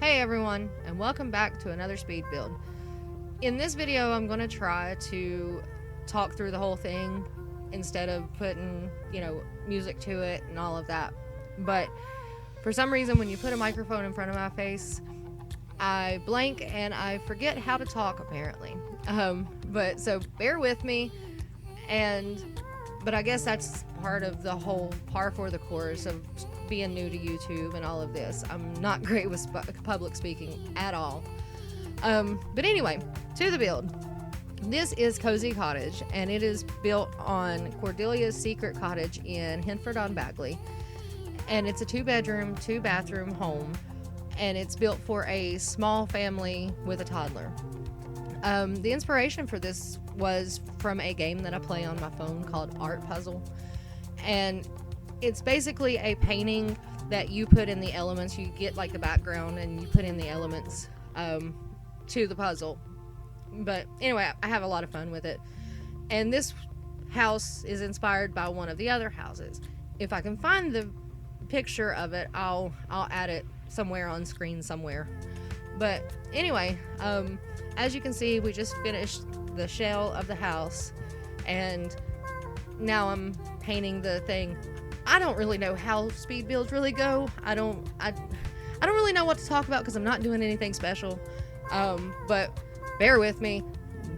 Hey everyone, and welcome back to another speed build. In this video, I'm going to try to talk through the whole thing instead of putting, music to it and all of that. But for some reason, when you put a microphone in front of my face, I blank and I forget how to talk apparently. But so bear with me, but I guess that's part of the whole par for the course of being new to YouTube and all of this. I'm not great with public speaking at all. But anyway, to the build. This is Cozy Cottage, and it is built on Cordelia's secret cottage in Henford-on-Bagley. And it's a 2-bedroom, 2-bathroom home, and it's built for a small family with a toddler. The inspiration for this was from a game that I play on my phone called Art Puzzle. And it's basically a painting that you put in the elements. You get like the background and you put in the elements to the puzzle. But anyway, I have a lot of fun with it. And this house is inspired by one of the other houses. If I can find the picture of it, I'll add it somewhere on screen somewhere. But anyway, as you can see, we just finished the shell of the house, and now I'm painting the thing. I don't really know how speed builds really go. I don't really know what to talk about because I'm not doing anything special. But bear with me.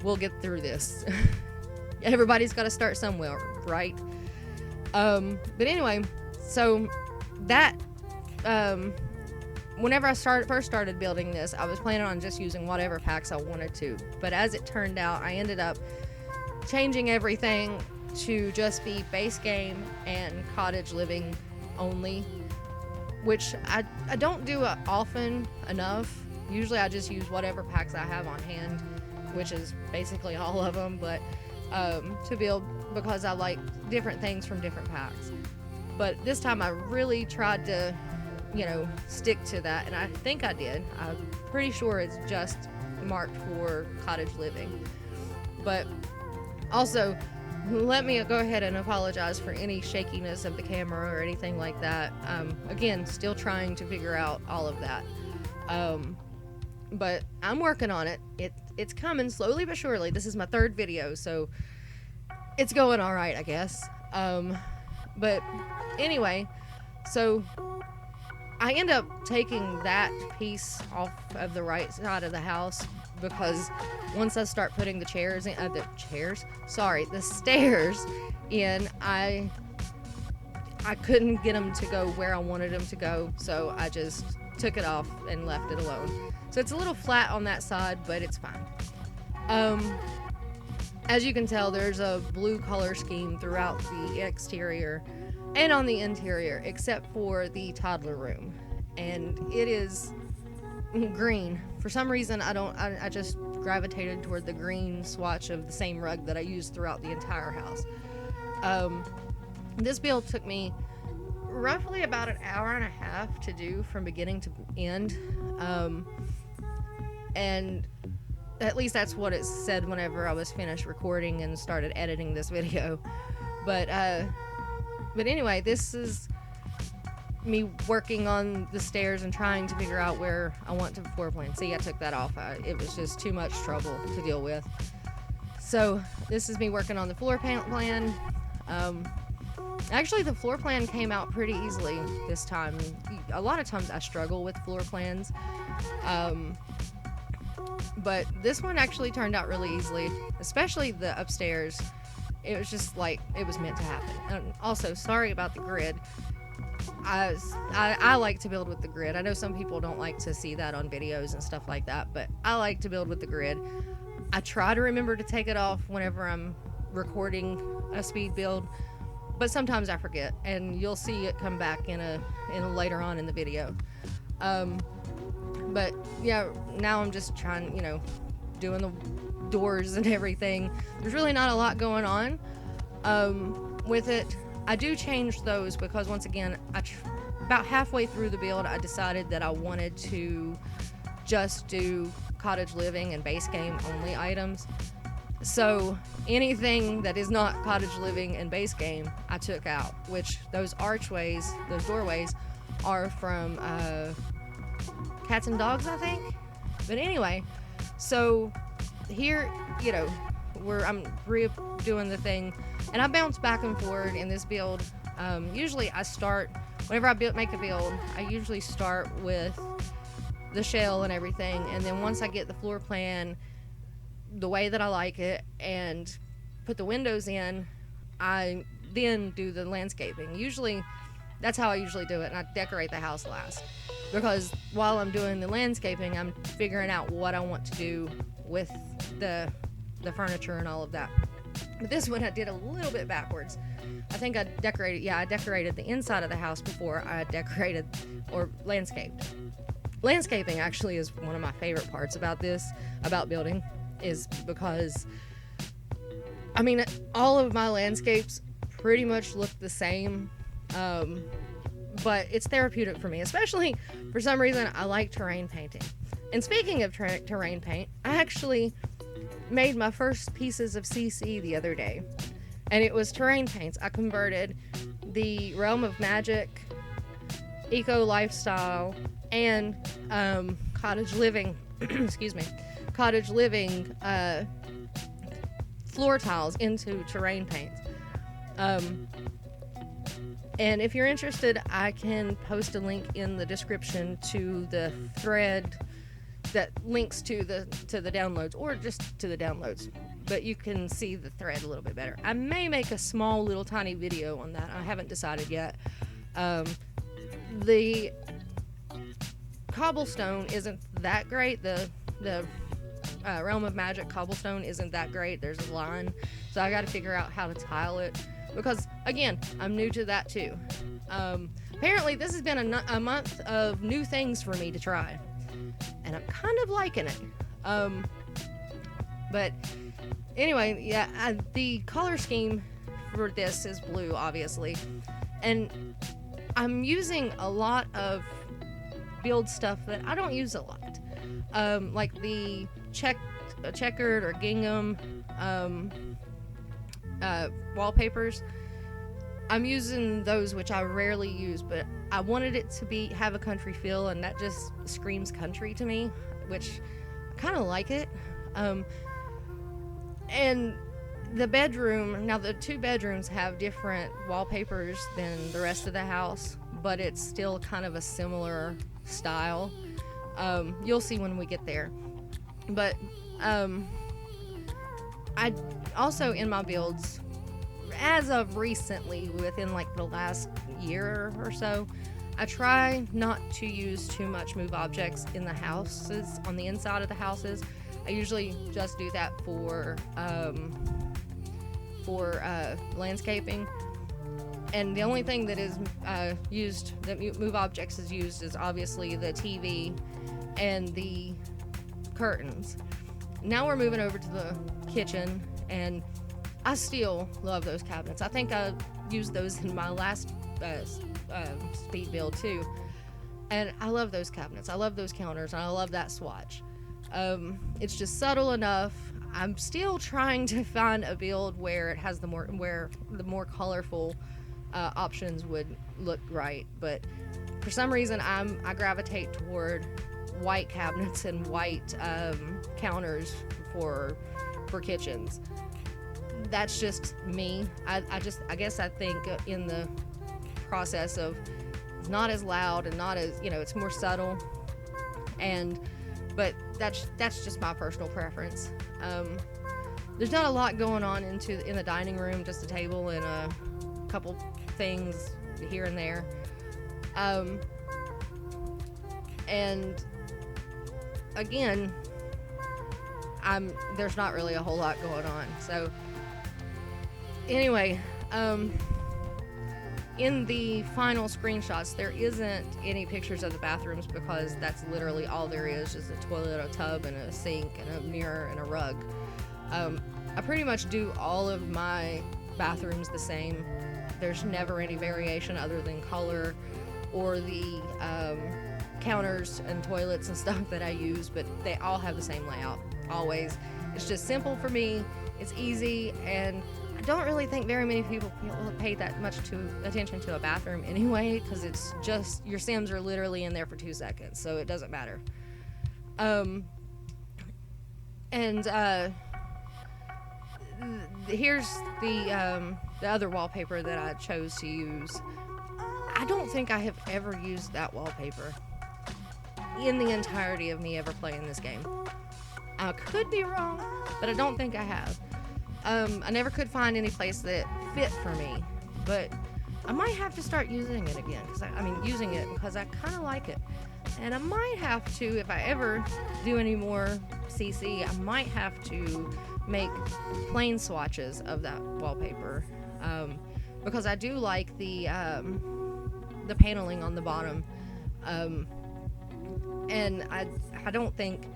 We'll get through this. Everybody's got to start somewhere, right? But anyway, so that whenever I first started building this, I was planning on just using whatever packs I wanted to. But as it turned out, I ended up changing everything to just be base game and cottage living only, which I don't do often enough. Usually I just use whatever packs I have on hand, which is basically all of them, but to build, because I like different things from different packs. But this time I really tried to stick to that, and I think I did. I'm pretty sure it's just marked for cottage living. But also, let me go ahead and apologize for any shakiness of the camera or anything like that. Again, still trying to figure out all of that. But I'm working on it. It's coming slowly but surely. This is my 3rd video, so it's going all right, I guess. But anyway, so I end up taking that piece off of the right side of the house because once I start putting the stairs in, I couldn't get them to go where I wanted them to go, so I just took it off and left it alone. So it's a little flat on that side, but it's fine. As you can tell, there's a blue color scheme throughout the exterior and on the interior, except for the toddler room, and it is green. For some reason, I just gravitated toward the green swatch of the same rug that I used throughout the entire house. This build took me roughly about an hour and a half to do from beginning to end, and at least that's what it said whenever I was finished recording and started editing this video. But anyway, this is me working on the stairs and trying to figure out where I want to floor plan. See, I took that off. It was just too much trouble to deal with. So this is me working on the floor plan. Actually, the floor plan came out pretty easily this time. A lot of times I struggle with floor plans. But this one actually turned out really easily, especially the upstairs. It was just like it was meant to happen. And also, sorry about the grid. I like to build with the grid. I know some people don't like to see that on videos and stuff like that, but I like to build with the grid. I try to remember to take it off whenever I'm recording a speed build, but sometimes I forget, and you'll see it come back in a later on in the video. But yeah, now I'm just trying, doing the doors and everything. There's really not a lot going on with it. I do change those because, once again, about halfway through the build, I decided that I wanted to just do cottage living and base game only items. So anything that is not cottage living and base game, I took out, which those doorways are from cats and dogs, I think. But anyway, so here, I'm redoing the thing, and I bounce back and forth in this build. Usually I start, whenever I make a build, I usually start with the shell and everything, and then once I get the floor plan the way that I like it and put the windows in, I then do the landscaping. Usually that's how I usually do it, and I decorate the house last, because while I'm doing the landscaping, I'm figuring out what I want to do with the furniture and all of that. But this one I did a little bit backwards. I think I decorated the inside of the house before I decorated or landscaped. Landscaping actually is one of my favorite parts about building, is because, I mean, all of my landscapes pretty much look the same, but it's therapeutic for me, especially for some reason I like terrain painting. And speaking of terrain paint, I actually made my first pieces of CC the other day, and it was terrain paints. I converted the Realm of Magic, Eco Lifestyle, and Cottage Living Cottage Living floor tiles into terrain paints. And if you're interested, I can post a link in the description to the thread that links to the downloads, or just to the downloads, but you can see the thread a little bit better. I may make a small little tiny video on that. I haven't decided yet. The cobblestone isn't that great. The Realm of Magic cobblestone isn't that great. There's a line, so I got to figure out how to tile it, because again, I'm new to that too. Apparently this has been a month of new things for me to try, and I'm kind of liking it. But anyway, yeah, the color scheme for this is blue, obviously, and I'm using a lot of build stuff that I don't use a lot, like the checkered or gingham wallpapers. I'm using those, which I rarely use, but I wanted it to have a country feel, and that just screams country to me, which I kind of like it. And the bedroom, now the two bedrooms have different wallpapers than the rest of the house, but it's still kind of a similar style. You'll see when we get there. But I also, in my builds, as of recently, within like the last year or so, I try not to use too much move objects in the houses, on the inside of the houses. I usually just do that for landscaping. And the only thing that is used, that move objects is used, is obviously the TV and the curtains. Now we're moving over to the kitchen, and I still love those cabinets. I think I used those in my last speed build too. And I love those cabinets. I love those counters, and I love that swatch. It's just subtle enough. I'm still trying to find a build where it has the more colorful options would look right, but for some reason I gravitate toward white cabinets and white counters for kitchens. That's just me. I guess I think in the process of it's not as loud and not as, it's more subtle, but that's just my personal preference. There's not a lot going on in the dining room, just a table and a couple things here and there. And again, there's not really a whole lot going on. So anyway, in the final screenshots, there isn't any pictures of the bathrooms, because that's literally all there is, just a toilet, a tub, and a sink, and a mirror, and a rug. I pretty much do all of my bathrooms the same. There's never any variation other than color or the counters and toilets and stuff that I use, but they all have the same layout, always. It's just simple for me, it's easy, and I don't really think very many people pay that much attention to a bathroom anyway, because it's just, your Sims are literally in there for 2 seconds, so it doesn't matter. Here's the other wallpaper that I chose to use. I don't think I have ever used that wallpaper in the entirety of me ever playing this game. I could be wrong, but I don't think I have. I never could find any place that fit for me, but I might have to start using it again, because using it because I kind of like it. And I might have to, if I ever do any more CC, I might have to make plain swatches of that wallpaper, because I do like the paneling on the bottom, and I don't think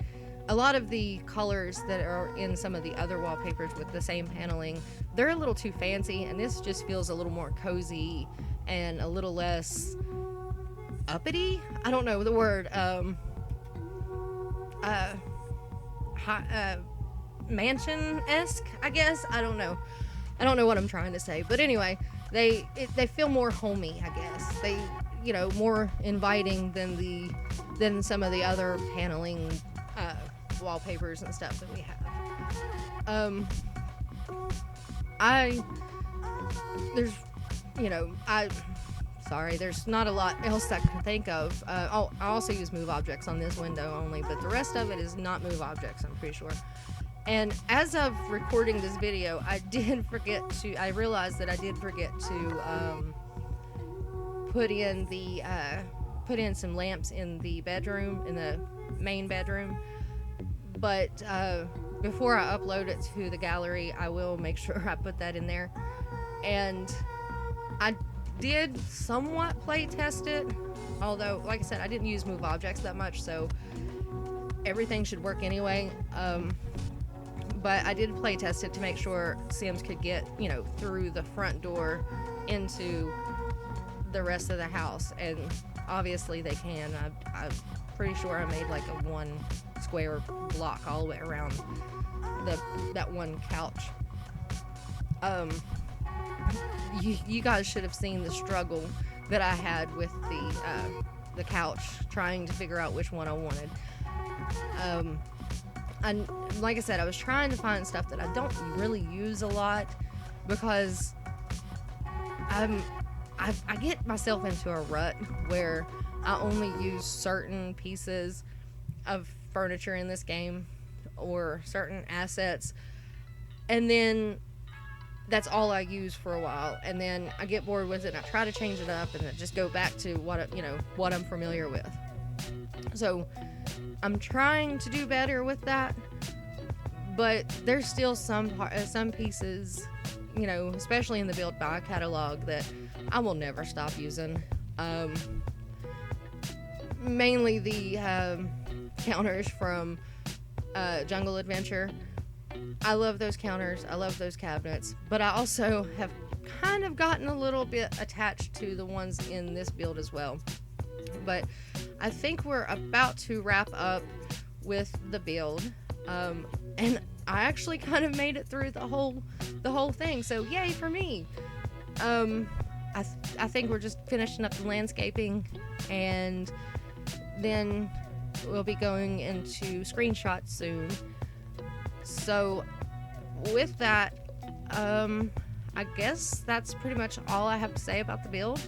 a lot of the colors that are in some of the other wallpapers with the same paneling, they're a little too fancy, and this just feels a little more cozy and a little less uppity. I don't know the word. Mansion-esque, I guess. I don't know what I'm trying to say, but anyway, they feel more homey, I guess. They, more inviting than some of the other paneling wallpapers and stuff that we have. There's not a lot else I can think of. I also use move objects on this window only, but the rest of it is not move objects, I'm pretty sure. And as of recording this video, I realized that I did forget to put in some lamps in the bedroom, in the main bedroom. But before I upload it to the gallery, I will make sure I put that in there. And I did somewhat play test it, although, like I said, I didn't use move objects that much, so everything should work anyway. But I did play test it to make sure Sims could get, through the front door into the rest of the house, and obviously they can. I'm pretty sure I made like a 1 square block all the way around that one couch. You guys should have seen the struggle that I had with the couch, trying to figure out which one I wanted. And like I said, I was trying to find stuff that I don't really use a lot, because I get myself into a rut where I only use certain pieces of furniture in this game or certain assets, and then that's all I use for a while, and then I get bored with it and I try to change it up and then just go back to what I'm familiar with. So I'm trying to do better with that, but there's still some pieces, especially in the build by catalog, that I will never stop using. Mainly the counters from Jungle Adventure. I love those counters, I love those cabinets, but I also have kind of gotten a little bit attached to the ones in this build as well. But I think we're about to wrap up with the build, and I actually kind of made it through the whole thing, so yay for me. I think we're just finishing up the landscaping, and then we'll be going into screenshots soon. So with that, I guess that's pretty much all I have to say about the build.